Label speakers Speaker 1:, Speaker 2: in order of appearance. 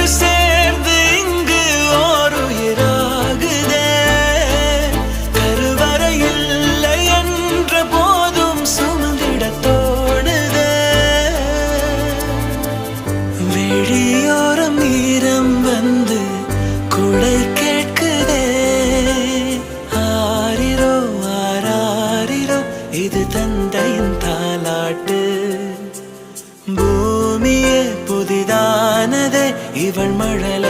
Speaker 1: சேர்ந்து இங்கு ஓர் உயிராகுதே. கருவறை இல்லை என்ற போதும் சுமந்திட தோணுதே. வெளியோரம் ஈரம் வந்து குடை கேட்குதே. ஆரிரோ ஆராரிரோ இது தந்தையின் தாலாட்டு. பூமியே புதிதானதே இவள் மழலை